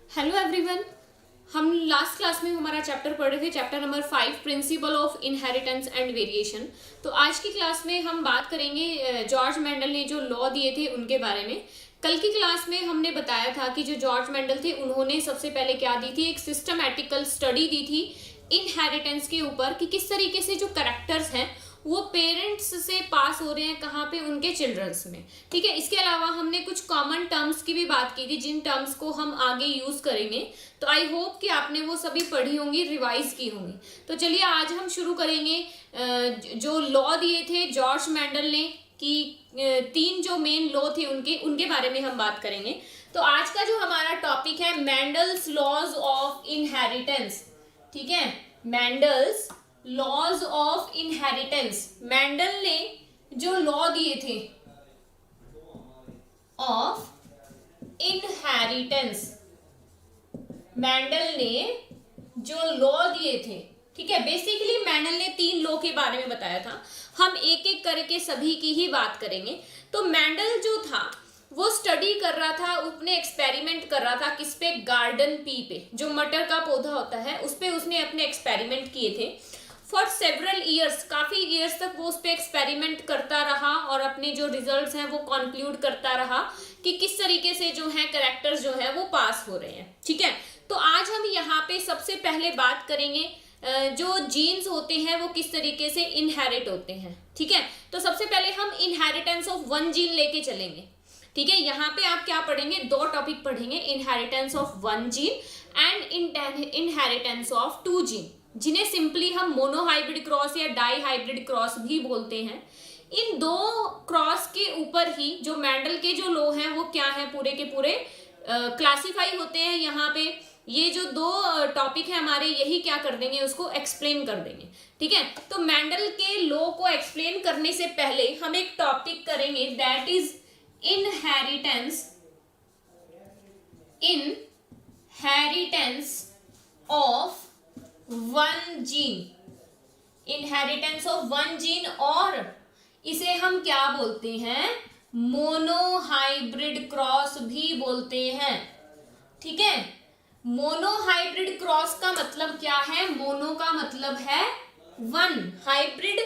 Hello everyone. हम last class में हमारा चैप्टर पढ़ रहे थे, chapter number 5, principle of inheritance and variation. तो आज की क्लास में हम बात करेंगे जॉर्ज मेंडल ने जो लॉ दिए थे उनके बारे में। कल की क्लास में हमने बताया था कि जो जॉर्ज मेंडल थे उन्होंने सबसे पहले क्या दी थी, एक सिस्टमैटिकल स्टडी दी थी इनहेरिटेंस के ऊपर कि किस तरीके से जो कैरेक्टर्स हैं वो पेरेंट्स से पास हो रहे हैं, कहाँ पे, उनके चिल्ड्रंस में। ठीक है, इसके अलावा हमने कुछ कॉमन टर्म्स की भी बात की थी जिन टर्म्स को हम आगे यूज करेंगे। तो आई होप कि आपने वो सभी पढ़ी होंगी, रिवाइज की होंगी। तो चलिए आज हम शुरू करेंगे जो लॉ दिए थे जॉर्ज मेंडल ने कि 3 जो मेन लॉ थे उनके बारे में हम बात करेंगे। तो आज का जो हमारा टॉपिक है मेंडल्स लॉज ऑफ इनहेरिटेंस। ठीक है, Mendel's laws of inheritance. Mendel ने जो लॉ दिए थे ऑफ इनहेरिटेंस, मेंडल ने जो लॉ दिए थे, ठीक है, बेसिकली मेंडल ने 3 लॉ के बारे में बताया था। हम एक एक करके सभी की ही बात करेंगे। तो मेंडल जो था वो स्टडी कर रहा था, अपने एक्सपेरिमेंट कर रहा था किस पे, गार्डन पी पे, जो मटर का पौधा होता है उस पे उसने अपने एक्सपेरिमेंट किए थे फॉर सेवरल ईयर्स। काफी ईयर्स तक वो उस पे एक्सपेरिमेंट करता रहा और अपने जो रिजल्ट्स हैं वो कंक्लूड करता रहा कि किस तरीके से जो है कैरेक्टर्स जो है वो पास हो रहे हैं। ठीक है, तो आज हम यहाँ पे सबसे पहले बात करेंगे जो जीन्स होते हैं वो किस तरीके से इनहेरिट होते हैं। ठीक है, तो सबसे पहले हम इनहेरिटेंस ऑफ 1 जीन लेके चलेंगे। ठीक है, यहाँ पे आप क्या पढ़ेंगे, 2 टॉपिक पढ़ेंगे, inheritance of 1 gene and inheritance of 2 gene, जिन्हें सिंपली हम मोनोहाइब्रिड क्रॉस या डाई हाइब्रिड क्रॉस भी बोलते हैं। इन 2 क्रॉस के ऊपर ही जो मेंडल के जो लॉ हैं वो क्या है, पूरे के पूरे क्लासिफाई होते हैं। यहाँ पे ये जो 2 टॉपिक है हमारे, यही क्या कर देंगे, उसको एक्सप्लेन कर देंगे। ठीक है, तो मेंडल के लॉ को एक्सप्लेन करने से पहले हम एक टॉपिक करेंगे, that is inheritance of 1 gene. Inheritance of 1 gene, और इसे हम क्या बोलते हैं, मोनोहाइब्रिड क्रॉस भी बोलते हैं। ठीक है, मोनोहाइब्रिड क्रॉस का मतलब क्या है, मोनो का मतलब है 1, हाइब्रिड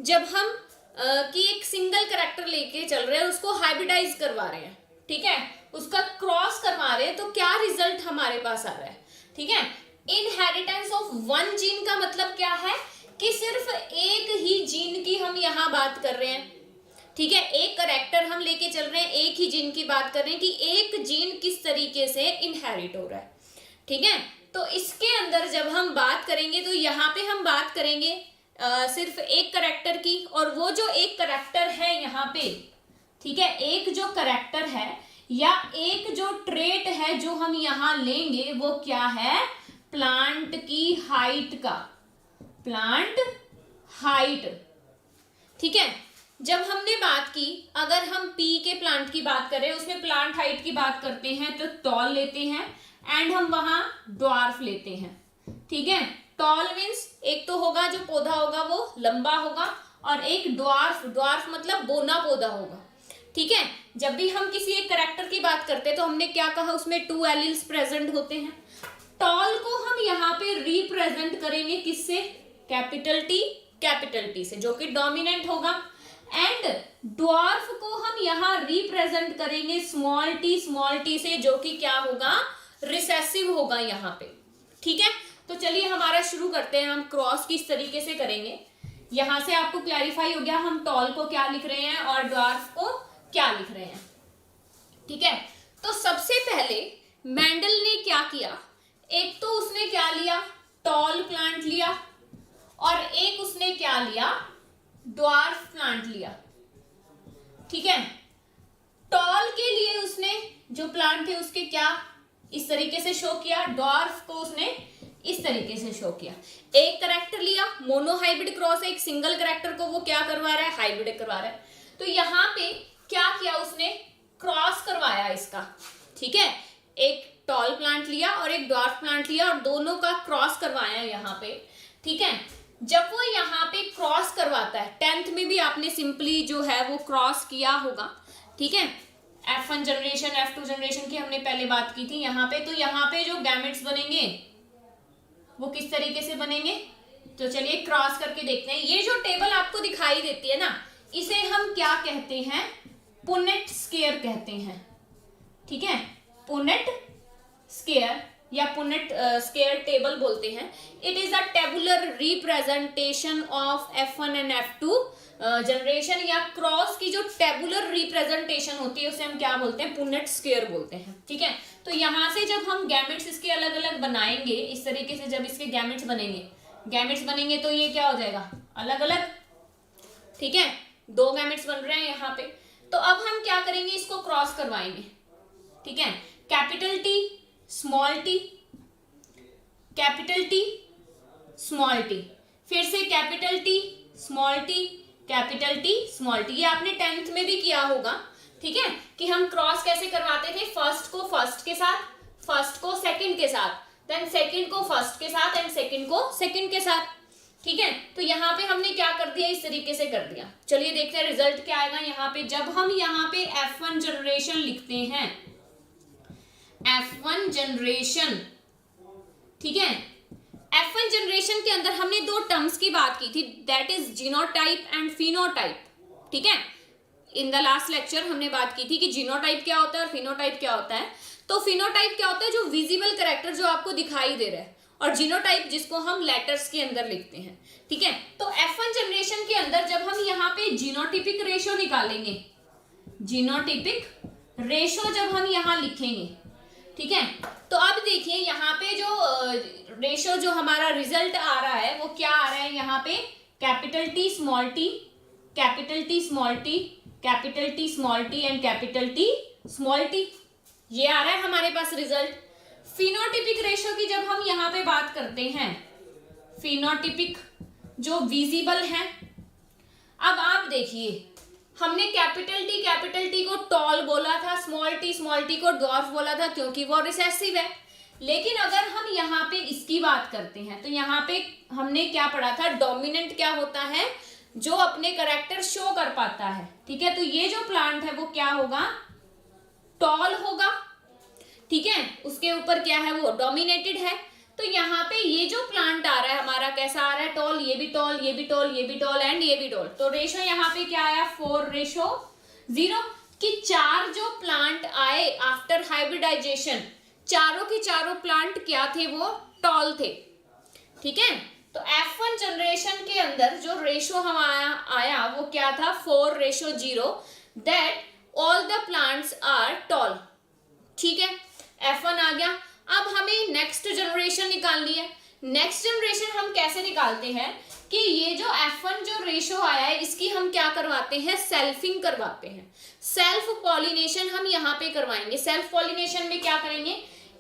जब हम कि एक सिंगल कैरेक्टर लेके चल रहे हैं, उसको हाइब्रिडाइज करवा रहे हैं, ठीक है, उसका क्रॉस करवा रहे हैं, तो क्या रिजल्ट हमारे पास आ रहा है। ठीक है, इनहेरिटेंस ऑफ 1 जीन का मतलब क्या है कि सिर्फ एक ही जीन की हम यहाँ बात कर रहे हैं। ठीक है, एक कैरेक्टर हम लेके चल रहे हैं, एक ही जीन की बात कर रहे हैं कि एक जीन किस तरीके से इनहेरिट हो रहा है। ठीक है, तो इसके अंदर जब हम बात करेंगे तो यहाँ पे हम बात करेंगे सिर्फ एक कैरेक्टर की, और वो जो एक कैरेक्टर है यहाँ पे, ठीक है, एक जो कैरेक्टर है या एक जो ट्रेट है जो हम यहाँ लेंगे वो क्या है, प्लांट की हाइट का, प्लांट हाइट। ठीक है, जब हमने बात की, अगर हम पी के प्लांट की बात करें, उसमें प्लांट हाइट की बात करते हैं तो टॉल लेते हैं, एंड हम वहां ड्वार्फ लेते हैं। ठीक है, टॉल मीन्स एक तो होगा जो पौधा होगा वो लंबा होगा, और एक ड्वार्फ, ड्वार्फ मतलब बोना पौधा होगा। ठीक है, जब भी हम किसी एक कैरेक्टर की बात करते हैं तो हमने क्या कहा, उसमें 2 एलिल्स प्रेजेंट होते हैं। टॉल को हम यहाँ पे रिप्रेजेंट करेंगे किससे, कैपिटल टी से, जो कि डोमिनेंट होगा, एंड ड्वार्फ को हम यहाँ रिप्रेजेंट करेंगे स्मॉल टी से, जो कि क्या होगा, रिसेसिव होगा यहाँ पे। ठीक है, तो चलिए हमारा शुरू करते हैं, हम क्रॉस किस तरीके से करेंगे। यहां से आपको क्लैरिफाई हो गया हम टॉल को क्या लिख रहे हैं और ड्वार्फ को क्या लिख रहे हैं। ठीक है, तो सबसे पहले मेंडल ने क्या किया, एक तो उसने क्या लिया, टॉल प्लांट लिया, और एक उसने क्या लिया, ड्वार्फ प्लांट लिया। ठीक है, टॉल के लिए उसने जो प्लांट थे उसके क्या इस तरीके से शो किया, ड्वार्फ को उसने इस तरीके से शो किया। एक कैरेक्टर लिया, मोनोहाइब्रिड क्रॉस है, एक सिंगल कैरेक्टर को वो क्या करवा रहा है, हाइब्रिड करवा रहा है। तो यहाँ पे क्या किया उसने, क्रॉस करवाया इसका। ठीक है, एक टॉल प्लांट लिया और एक ड्वार्फ प्लांट लिया और दोनों का क्रॉस करवाया यहाँ पे। ठीक है, जब वो यहाँ पे क्रॉस करवाता है, 10th में भी आपने सिंपली जो है वो क्रॉस किया होगा। ठीक है, F1 जनरेशन F2 जनरेशन की हमने पहले बात की थी यहाँ पे। तो यहाँ पे जो गैमेट्स बनेंगे वो किस तरीके से बनेंगे, तो चलिए क्रॉस करके देखते हैं। ये जो टेबल आपको दिखाई देती है ना, इसे हम क्या कहते हैं, पुनेट स्क्वायर कहते हैं। ठीक है, पुनेट स्क्वायर या पुनेट स्क्वायर टेबल बोलते हैं। It is a tabular representation of F1 and F2 generation, या क्रॉस की जो टेबुलर रिप्रेजेंटेशन होती है उसे हम क्या बोलते हैं, पुनेट स्क्वायर बोलते हैं। ठीक है, तो यहाँ से जब हम गैमेट्स इसके अलग अलग बनाएंगे, इस तरीके से जब इसके गैमेट्स बनेंगे तो ये क्या हो जाएगा, अलग अलग। ठीक है, 2 गैमेट्स बन रहे हैं यहाँ पे। तो अब हम क्या करेंगे, इसको क्रॉस करवाएंगे। ठीक है, capital T small T, capital T small T, फिर से capital T small T, capital T small T. ये आपने 10th में भी किया होगा। ठीक है, कि हम क्रॉस कैसे करवाते थे, फर्स्ट को फर्स्ट के साथ, फर्स्ट को सेकंड के साथ, देन सेकंड को फर्स्ट के साथ एंड सेकंड को सेकंड के साथ। ठीक है, तो यहाँ पे हमने क्या कर दिया, इस तरीके से कर दिया। चलिए देखते हैं रिजल्ट क्या आएगा यहाँ पे। जब हम यहाँ पे F1 जनरेशन लिखते हैं, F1 जनरेशन, ठीक है, F1 जनरेशन के अंदर हमने 2 टर्म्स की बात की थी, that is genotype and phenotype. ठीक है, इन द लास्ट लेक्चर हमने बात की थी कि जीनोटाइप क्या होता है और फिनोटाइप क्या होता है। तो फिनोटाइप क्या होता है, जो विजिबल कैरेक्टर जो आपको दिखाई दे रहा है, और जीनोटाइप जिसको हम लेटर्स के अंदर लिखते हैं। ठीक है, तो F1 जनरेशन के अंदर जब हम यहाँ पे जीनोटिपिक रेशो निकालेंगे, जीनोटिपिक रेशो जब हम यहाँ लिखेंगे, ठीक है, तो अब देखिए यहाँ पे जो रेशो जो हमारा रिजल्ट आ रहा है वो क्या आ रहा है, यहाँ पे capital T small T, capital T small T, capital T small T and capital T small T, ये आ रहा है हमारे पास रिजल्ट। फिनोटिपिक रेशो की जब हम यहाँ पे बात करते हैं, फिनोटिपिक जो विजिबल है, अब आप देखिए हमने कैपिटल टी को टॉल बोला था, स्मॉल टी को डॉर्फ बोला था क्योंकि वो रिसेसिव है। लेकिन अगर हम यहाँ पे इसकी बात करते हैं तो यहाँ पे हमने क्या पढ़ा था, डोमिनेंट क्या होता है, जो अपने कैरेक्टर शो कर पाता है। ठीक है, तो ये जो प्लांट है वो क्या होगा, टॉल होगा। ठीक है, उसके ऊपर क्या है, वो डोमिनेटेड है। तो यहाँ पे ये जो प्लांट आ रहा है हमारा कैसा आ रहा है, टॉल, ये भी टॉल, ये भी टॉल, ये भी टॉल एंड ये भी टॉल। तो रेशो यहाँ पे क्या आया, 4:0 कि 4 जो प्लांट आए आफ्टर हाइब्रिडाइजेशन, चारों के चारों प्लांट क्या थे, वो टॉल थे। ठीक है, तो F1 जनरेशन के अंदर जो रेशो हमारा आया वो क्या था, 4:0, that all the plants are tall. ठीक है, F1 आ गया। अब हमें नेक्स्ट जनरेशन निकालनी है। नेक्स्ट जनरेशन हम कैसे निकालते हैं कि ये जो F1 जो रेशो आया है इसकी हम क्या करवाते हैं, सेल्फिंग करवाते हैं। सेल्फ पॉलिनेशन हम यहाँ पे करवाएंगे। सेल्फ पॉलिनेशन में क्या करेंगे,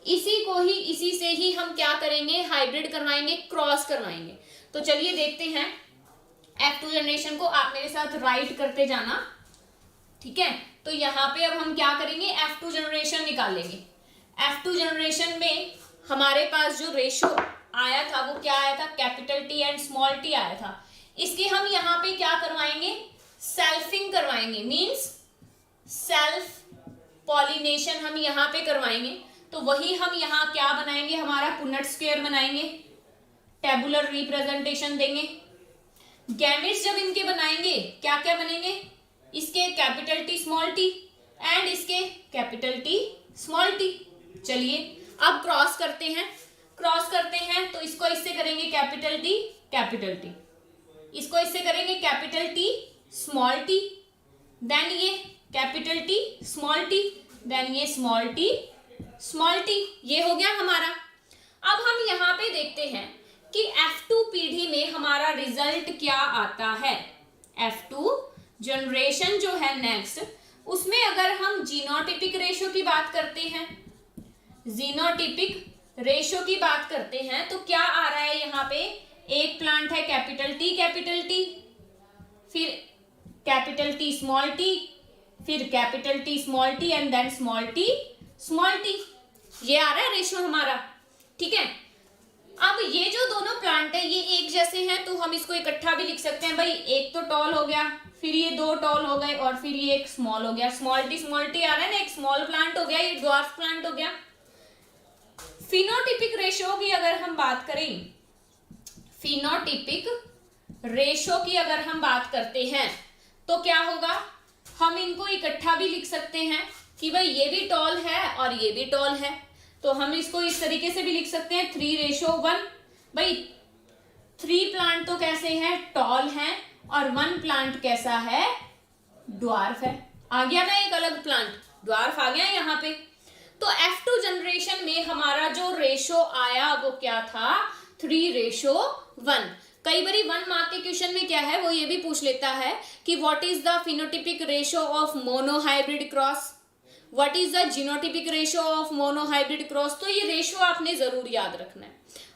इसी को ही, इसी से ही हम क्या करेंगे, हाइब्रिड करवाएंगे, क्रॉस करवाएंगे। तो चलिए देखते हैं F2 जनरेशन को, आप मेरे साथ राइट करते जाना। ठीक है, तो यहाँ पे अब हम क्या करेंगे, F2 जनरेशन निकालेंगे। F2 जनरेशन में हमारे पास जो रेशो आया था वो क्या आया था, capital T and small T आया था। इसकी हम यहाँ पे क्या करवाएंगे, सेल्फिंग करवाएंगे, मींस सेल्फ पॉलिनेशन हम यहाँ पे करवाएंगे। तो वही हम यहाँ क्या बनाएंगे, हमारा पुनेट स्क्वायर बनाएंगे, टेबुलर रिप्रेजेंटेशन देंगे। गैमेट्स जब इनके बनाएंगे क्या क्या बनेंगे, इसके capital T small T and इसके कैपिटल टी स्मॉल टी। चलिए अब क्रॉस करते हैं। क्रॉस करते हैं तो इसको इससे करेंगे कैपिटल टी, इसको इससे करेंगे capital T small T, then ये capital T small T, then ये स्मॉल टी स्मॉल टी, ये हो गया हमारा। अब हम यहाँ पे देखते हैं कि F2 पीढ़ी में हमारा रिजल्ट क्या आता है। F2 जनरेशन जो है नेक्स्ट, उसमें अगर हम जीनोटिपिक रेशो की बात करते हैं, जीनोटिपिक रेशो की बात करते हैं तो क्या आ रहा है यहाँ पे, एक प्लांट है कैपिटल टी, फिर कैपिटल टी स्मॉल टी, फिर capital T small T and then small T, ये आ रहा है रेशो हमारा। ठीक है, अब ये जो दोनों प्लांट है ये एक जैसे हैं तो हम इसको इकट्ठा भी लिख सकते हैं भाई, एक तो टॉल हो गया, फिर ये 2 टॉल हो गए और फिर ये एक स्मॉल हो गया, स्मॉल टी आ रहा है ना, एक स्मॉल प्लांट हो गया, ये ड्वार्फ प्लांट हो गया। फिनोटिपिक रेशो की अगर हम बात करें, फिनोटिपिक रेशो की अगर हम बात करते हैं तो क्या होगा, हम इनको इकट्ठा भी लिख सकते हैं कि भाई ये भी टॉल है और ये भी टॉल है, तो हम इसको इस तरीके से भी लिख सकते हैं 3:1। भाई 3 प्लांट तो कैसे हैं, टॉल हैं, और 1 प्लांट कैसा है, ड्वार्फ है। आ गया ना एक अलग प्लांट, ड्वार्फ आ गया यहाँ पे। तो F2 जनरेशन में हमारा जो रेशो आया वो क्या था, 3:1। कई बारी 1 मार्क के क्वेश्चन में क्या है वो ये भी पूछ लेता है कि what is the phenotypic ratio of monohybrid cross, what is the genotypic ratio of monohybrid cross. तो ये रेशो आपने जरूर याद रखना है,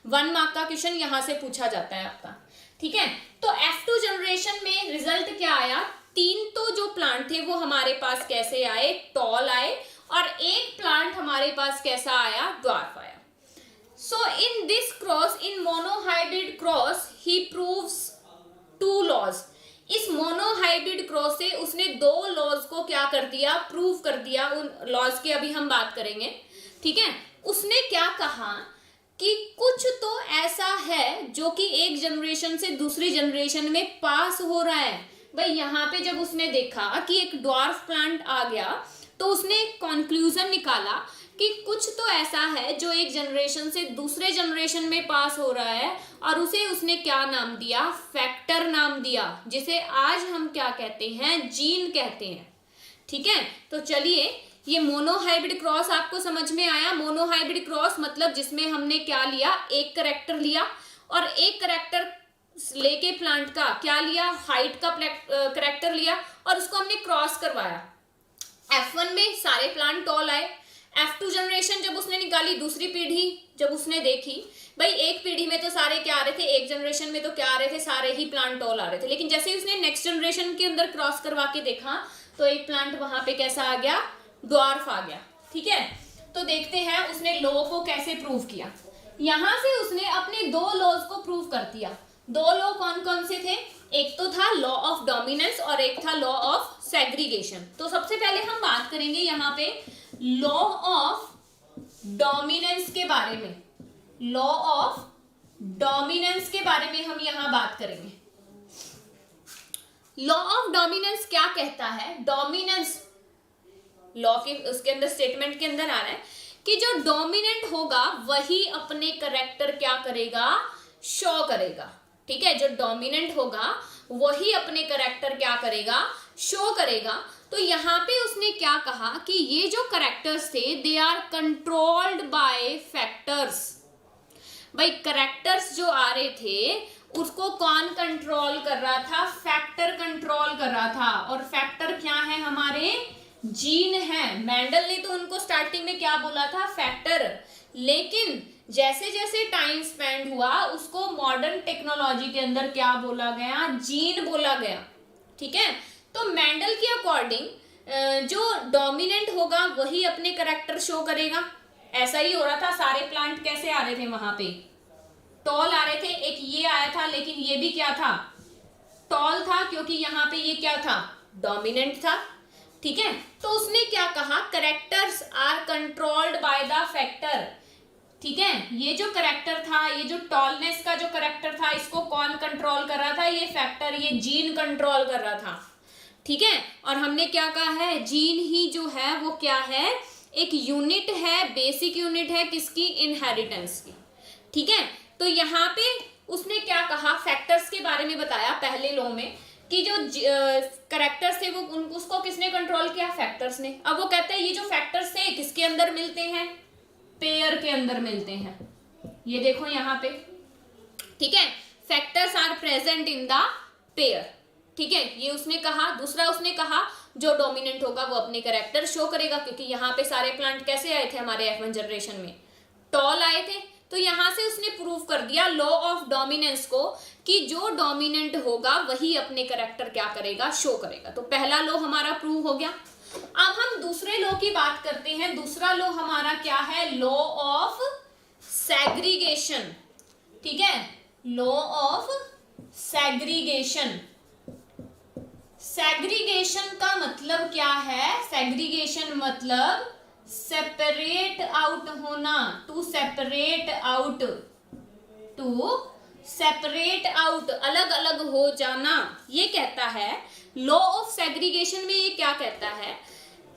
1 मार्क का क्वेश्चन यहां से पूछा जाता है आपका, ठीक है। तो F2 जनरेशन में रिजल्ट क्या आया, 3 तो जो प्लांट थे वो हमारे पास कैसे आए, टॉल आए, और 1 प्लांट हमारे पास कैसा आया, ड्वार्फ आया। So in this cross, in monohybrid cross he proves 2 laws. इस मोनोहाइब्रिड क्रॉस से उसने 2 लॉज को क्या कर दिया, प्रूव कर दिया। उन लॉज की अभी हम बात करेंगे, ठीक है। उसने क्या कहा कि कुछ तो ऐसा है जो कि एक जनरेशन से दूसरी जनरेशन में पास हो रहा है। भाई यहाँ पे जब उसने देखा कि एक ड्वार्फ प्लांट आ गया तो उसने एक कंक्लूजन निकाला कि कुछ तो ऐसा है जो एक जनरेशन से दूसरे जनरेशन में पास हो रहा है, और उसे उसने क्या नाम दिया, फैक्टर नाम दिया, जिसे आज हम क्या कहते हैं, जीन कहते हैं, ठीक है। तो चलिए, ये मोनोहाइब्रिड क्रॉस आपको समझ में आया। मोनोहाइब्रिड क्रॉस मतलब जिसमें हमने क्या लिया, एक करैक्टर लिया, और एक करैक्टर लेके प्लांट का क्या लिया, हाइट का करैक्टर लिया, और उसको हमने क्रॉस करवाया। F1 में सारे प्लांट टॉल आए। F2 जनरेशन जब उसने निकाली, दूसरी पीढ़ी जब उसने देखी, भाई एक पीढ़ी में तो सारे क्या आ रहे थे, एक जनरेशन में तो क्या आ रहे थे, सारे ही प्लांट टॉल आ रहे थे। लेकिन जैसे ही उसने नेक्स्ट जनरेशन के अंदर क्रॉस करवा के देखा तो एक प्लांट वहां पे कैसा आ गया, ड्वार्फ आ गया, ठीक है। तो देखते हैं उसने लॉ को कैसे प्रूव किया। यहां से उसने अपने 2 लॉज को प्रूव कर दिया। 2 लॉ कौन कौन से थे, एक तो था लॉ ऑफ डोमिनेंस और एक था लॉ ऑफ सेग्रीगेशन। तो सबसे पहले हम बात करेंगे यहाँ पे लॉ ऑफ डोमिनेंस के बारे में। लॉ ऑफ डोमिनेंस के बारे में हम यहाँ बात करेंगे। लॉ ऑफ डोमिनेंस क्या कहता है, डोमिनेंस लॉ के उसके अंदर स्टेटमेंट के अंदर आ रहा है कि जो डोमिनेंट होगा वही अपने करैक्टर क्या करेगा, शो करेगा, ठीक है। जो डोमिनेंट होगा वही अपने करैक्टर क्या करेगा, शो करेगा। तो यहाँ पे उसने क्या कहा कि ये जो करैक्टर्स थे they are controlled by factors. भाई करैक्टर्स जो आ रहे थे उसको कौन कंट्रोल कर रहा था, फैक्टर कंट्रोल कर रहा था। और फैक्टर क्या है, हमारे जीन है। मेंडल ने तो उनको स्टार्टिंग में क्या बोला था, फैक्टर, लेकिन जैसे जैसे टाइम स्पेंड हुआ उसको मॉडर्न टेक्नोलॉजी के अंदर क्या बोला गया, जीन बोला गया, ठीक है। तो मेंडल के अकॉर्डिंग जो डोमिनेंट होगा वही अपने करैक्टर शो करेगा। ऐसा ही हो रहा था, सारे प्लांट कैसे आ रहे थे, वहां पे टॉल आ रहे थे। एक ये आया था लेकिन ये भी क्या था, टॉल था, क्योंकि यहाँ पे ये क्या था, डोमिनेंट था, ठीक है। तो उसने क्या कहा, characters are controlled by the factor, ठीक है। ये जो करैक्टर था, ये जो टॉलनेस का जो करैक्टर था, इसको कौन कंट्रोल कर रहा था, ये फैक्टर, ये जीन कंट्रोल कर रहा था, ठीक है। और हमने क्या कहा है, जीन ही जो है वो क्या है, एक यूनिट है, बेसिक यूनिट है किसकी, इनहेरिटेंस की, ठीक है। तो यहाँ पे उसने क्या कहा, फैक्टर्स के बारे में बताया पहले लॉ में कि जो करैक्टर्स थे वो उसको किसने कंट्रोल किया, फैक्टर्स ने। अब वो कहते हैं ये जो फैक्टर्स थे किसके अंदर मिलते हैं, पेयर के अंदर मिलते हैं। ये देखो यहाँ पे, ठीक है, factors are present in the pair, ठीक है। ये उसने कहा। दूसरा उसने कहा जो डोमिनेंट होगा वो अपने करैक्टर शो करेगा, क्योंकि यहाँ पे सारे प्लांट कैसे आए थे हमारे F1 जनरेशन में, टॉल आए थे। तो यहां से उसने प्रूव कर दिया लॉ ऑफ डोमिनेंस को कि जो डोमिनेंट होगा वही अपने करैक्टर क्या करेगा, शो करेगा। तो पहला लॉ हमारा प्रूव हो गया। अब हम दूसरे लॉ की बात करते हैं। दूसरा लॉ हमारा क्या है, लॉ ऑफ सेग्रीगेशन, ठीक है, लॉ ऑफ सेग्रीगेशन। सेग्रीगेशन का मतलब क्या है? सेग्रीगेशन मतलब सेपरेट आउट होना, to separate out, to separate out, अलग अलग हो जाना, ये कहता है। लॉ ऑफ सेग्रीगेशन में ये क्या कहता है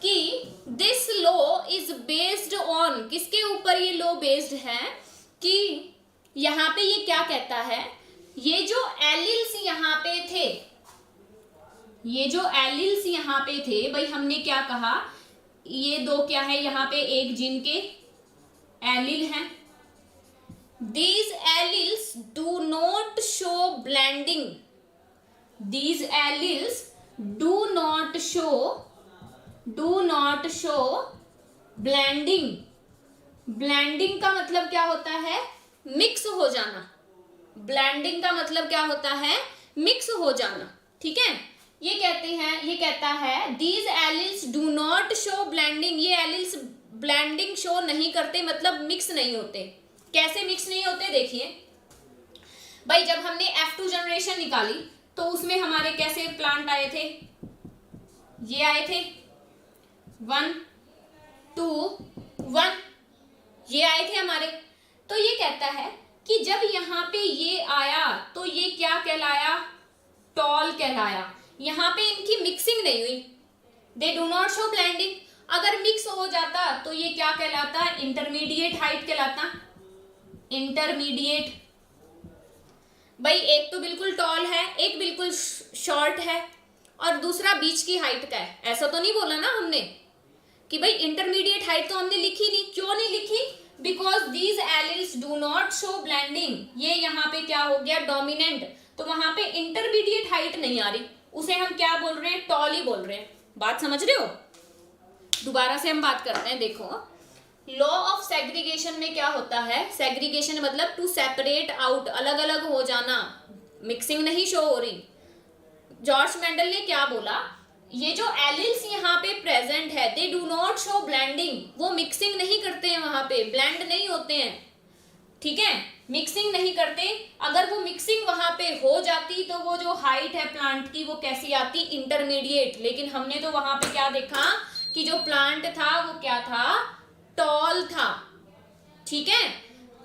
कि this law is based on, किसके ऊपर ये लॉ बेस्ड है कि यहाँ पे ये क्या कहता है, ये जो एलिल्स यहाँ पे थे, ये जो एलिल्स यहाँ पे थे भाई, हमने क्या कहा, ये दो क्या है यहाँ पे, एक जीन के एलिल हैं। These alleles do not show blending. These alleles do not show blending. Blending का मतलब क्या होता है? मिक्स हो जाना। ब्लेंडिंग का मतलब क्या होता है? मिक्स हो जाना। ठीक है, ये कहते हैं, ये कहता है these alleles do not show blending, ये एलिल्स ब्लेंडिंग शो नहीं करते, मतलब मिक्स नहीं होते। कैसे मिक्स नहीं होते? देखिए भाई, जब हमने F2 जनरेशन निकाली तो उसमें हमारे कैसे प्लांट आए थे? ये आए थे 1 2 1, ये आए थे हमारे। तो ये कहता है कि जब यहाँ पे ये आया तो ये क्या कहलाया? टॉल कहलाया। यहाँ पे इनकी मिक्सिंग नहीं हुई, they do not show blending. अगर मिक्स हो जाता तो ये क्या कहलाता? इंटरमीडिएट हाइट कहलाता। इंटरमीडिएट भाई, एक तो बिल्कुल टॉल है, एक बिल्कुल शॉर्ट है, और दूसरा बीच की हाइट का है। ऐसा तो नहीं बोला ना हमने कि भाई इंटरमीडिएट हाइट, तो हमने लिखी नहीं। क्यों नहीं लिखी? Because these alleles do not show blending. ये यहाँ पे क्या हो गया? डोमिनेंट। तो वहां पे इंटरमीडिएट हाइट नहीं आ रही, उसे हम क्या बोल रहे हैं? टॉल ही बोल रहे हैं। बात समझ रहे हो? दोबारा से हम बात करते हैं। देखो, लॉ ऑफ सेग्रीगेशन में क्या होता है? सेग्रीगेशन मतलब टू सेपरेट आउट, अलग अलग हो जाना, मिक्सिंग नहीं शो हो रही। जॉर्ज मेंडल ने क्या बोला? ये जो एलिल्स यहाँ पे प्रेजेंट है, they do not show blending, वो मिक्सिंग नहीं करते हैं, वहां पे ब्लेंड नहीं होते हैं। ठीक है, मिक्सिंग नहीं करते। अगर वो मिक्सिंग वहां पे हो जाती तो वो जो हाइट है प्लांट की वो कैसी आती? इंटरमीडिएट। लेकिन हमने तो वहां पे क्या देखा कि जो प्लांट था वो क्या था? टॉल था। ठीक है,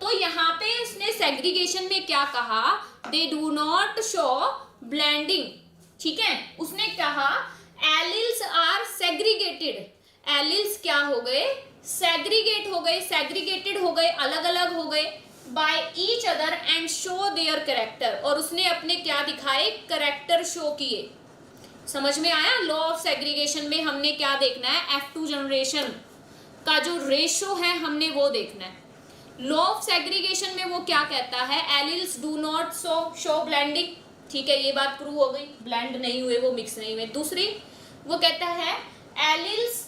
तो यहाँ पे इसने सेग्रीगेशन में क्या कहा? They do not show blending. ठीक है, उसने कहा एलिल्स आर सेग्रीगेटेड। एलिल्स क्या हो गए? सेग्रीगेट हो गए, सेग्रीगेटेड हो गए, अलग अलग हो गए by each other and show their character. और उसने अपने क्या दिखाए? कैरेक्टर शो किए। समझ में आया? लॉ ऑफ सेग्रीगेशन में हमने क्या देखना है? F2 जनरेशन का जो रेशो है हमने वो देखना है। लॉ ऑफ सेग्रीगेशन में वो क्या कहता है? Alleles do not show blending. ठीक है, ये बात प्रूव हो गई, ब्लेंड नहीं हुए, वो मिक्स नहीं हुए। दूसरी वो कहता है एलिल्स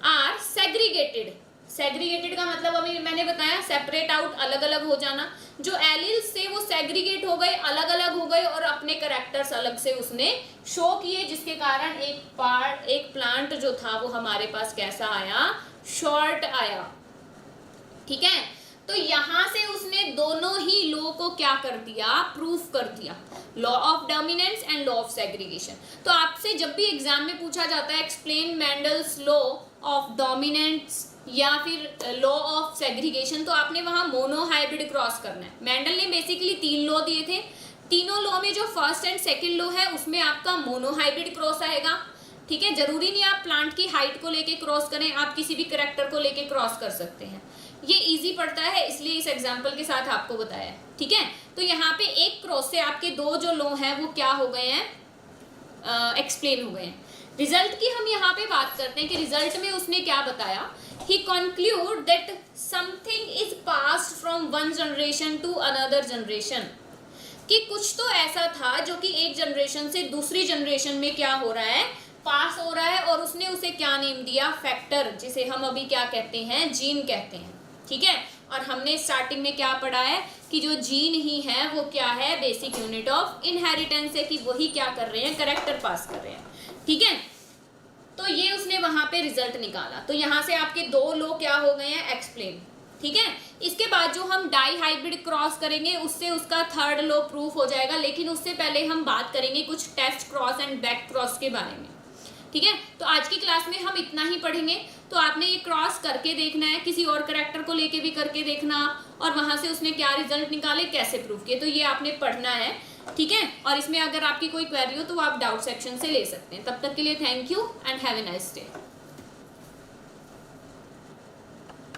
आर सेग्रीगेटेड। सेग्रीगेटेड का मतलब अभी मैंने बताया सेपरेट आउट, अलग अलग हो जाना। जो एलिल्स थे वो सेग्रीगेट हो गए, अलग अलग हो गए, और अपने कैरेक्टर्स अलग से उसने शो किए, जिसके कारण एक प्लांट जो था वो हमारे पास कैसा आया? शॉर्ट आया। ठीक है, तो यहां से उसने दोनों ही लॉ को क्या कर दिया? प्रूफ कर दिया, law of dominance and law of segregation. तो आपसे जब भी एग्जाम में पूछा जाता है explain Mendel's law of dominance या फिर लॉ ऑफ सेग्रीगेशन, तो आपने वहां मोनोहाइब्रिड क्रॉस करना है। मेंडल ने बेसिकली 3 लॉ दिए थे। तीनों लॉ में जो फर्स्ट एंड सेकंड लॉ है उसमें आपका मोनोहाइब्रिड क्रॉस आएगा। ठीक है, जरूरी नहीं आप प्लांट की हाइट को लेके क्रॉस करें, आप किसी भी कैरेक्टर को लेके क्रॉस कर सकते हैं। ये इजी पड़ता है, इसलिए इस एग्जांपल के साथ आपको बताया। ठीक है, तो यहाँ पे एक क्रॉस से आपके दो जो लॉ हैं वो क्या हो गए हैं? एक्सप्लेन हो गए हैं। रिजल्ट की हम यहाँ पे बात करते हैं कि रिजल्ट में उसने क्या बताया? He conclude that something is passed from one generation to another generation, कि कुछ तो ऐसा था जो कि एक जनरेशन से दूसरी जनरेशन में क्या हो रहा है? पास हो रहा है। और उसने उसे क्या नेम दिया? फैक्टर, जिसे हम अभी क्या कहते हैं? जीन कहते हैं। ठीक है, और हमने स्टार्टिंग में क्या पढ़ा है कि जो जीन ही है वो क्या है? बेसिक यूनिट ऑफ इनहेरिटेंस है, कि वही क्या कर रहे हैं? कैरेक्टर पास कर रहे हैं। ठीक है, तो ये उसने वहां पे रिजल्ट निकाला। तो यहां से आपके 2 लॉ क्या हो गए हैं? एक्सप्लेन। ठीक है। इसके बाद जो हम डाई हाइब्रिड क्रॉस करेंगे उससे उसका थर्ड लॉ प्रूफ हो जाएगा, लेकिन उससे पहले हम बात करेंगे कुछ test cross and back cross के बारे में, ठीक है। तो आज की क्लास में हम इतना ही पढ़ेंगे। तो आपने ये क्रॉस करके देखना है, किसी और करेक्टर को लेके भी करके देखना, और वहां से उसने क्या रिजल्ट निकाले, कैसे प्रूफ किए, तो ये आपने पढ़ना है, ठीक है। और इसमें अगर आपकी कोई क्वेरी हो तो आप डाउट सेक्शन से ले सकते हैं। तब तक के लिए thank you and have a nice day.